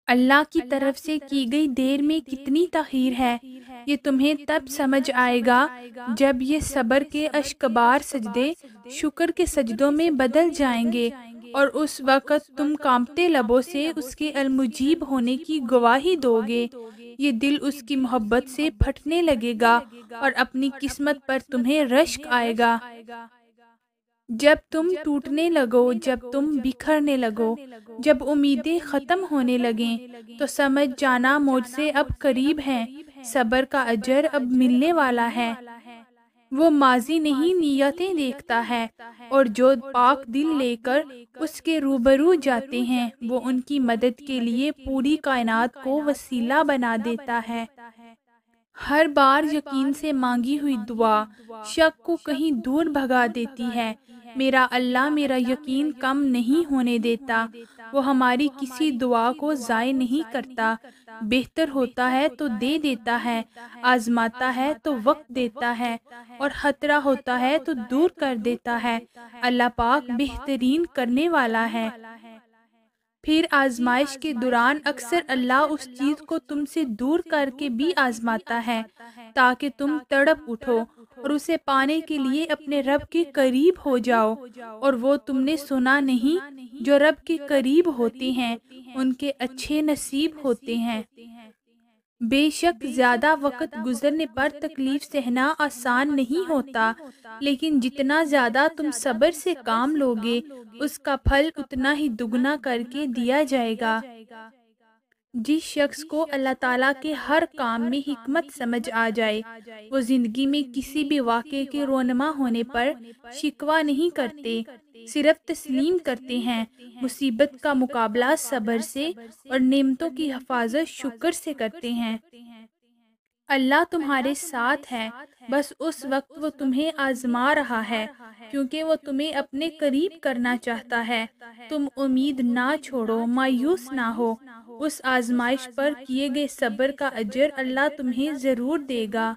اللہ کی طرف سے کی گئی دیر میں کتنی تاخیر ہے، یہ تمہیں تب سمجھ آئے گا جب یہ صبر کے اشکبار سجدے شکر کے سجدوں میں بدل جائیں گے، اور اس وقت تم کانپتے لبوں سے اس کے المجیب ہونے کی گواہی دو گے۔ یہ دل اس کی محبت سے پھٹنے لگے گا اور اپنی قسمت پر تمہیں رشک آئے گا۔ جب تم ٹوٹنے لگو، جب تم بکھرنے لگو، جب امیدیں ختم ہونے لگیں، تو سمجھ جانا مجھ سے اب قریب ہیں، صبر کا اجر اب ملنے والا ہے۔ وہ ماضی نہیں نیتیں دیکھتا ہے، اور جو پاک دل لے کر اس کے روبرو جاتے ہیں وہ ان کی مدد کے لیے پوری کائنات کو وسیلہ بنا دیتا ہے۔ ہر بار یقین سے مانگی ہوئی دعا شک کو کہیں دور بھگا دیتی ہے۔ میرا اللہ میرا یقین کم نہیں ہونے دیتا، وہ ہماری کسی دعا کو ضائع نہیں کرتا۔ بہتر ہوتا ہے تو دے دیتا ہے، آزماتا ہے تو وقت دیتا ہے، اور خطرہ ہوتا ہے تو دور کر دیتا ہے۔ اللہ پاک بہترین کرنے والا ہے۔ پھر آزمائش کے دوران اکثر اللہ اس چیز کو تم سے دور کر کے بھی آزماتا ہے تاکہ تم تڑپ اٹھو اور اسے پانے کے لیے اپنے رب کے قریب ہو جاؤ۔ اور وہ تم نے سنا نہیں، جو رب کے قریب ہوتے ہیں ان کے اچھے نصیب ہوتے ہیں۔ بے شک زیادہ وقت گزرنے پر تکلیف سہنا آسان نہیں ہوتا، لیکن جتنا زیادہ تم صبر سے کام لوگے اس کا پھل اتنا ہی دگنا کر کے دیا جائے گا۔ جس شخص کو اللہ تعالیٰ کے ہر کام میں حکمت سمجھ آ جائے، وہ زندگی میں کسی بھی واقعے کے رونما ہونے پر شکوہ نہیں کرتے، صرف تسلیم کرتے ہیں۔ مصیبت کا مقابلہ صبر سے اور نعمتوں کی حفاظت شکر سے کرتے ہیں۔ اللہ تمہارے ساتھ ہے، بس اس وقت وہ تمہیں آزما رہا ہے کیونکہ وہ تمہیں اپنے قریب کرنا چاہتا ہے۔ تم امید نہ چھوڑو، مایوس نہ ہو، اس آزمائش پر کیے گئے صبر کا اجر اللہ تمہیں ضرور دے گا۔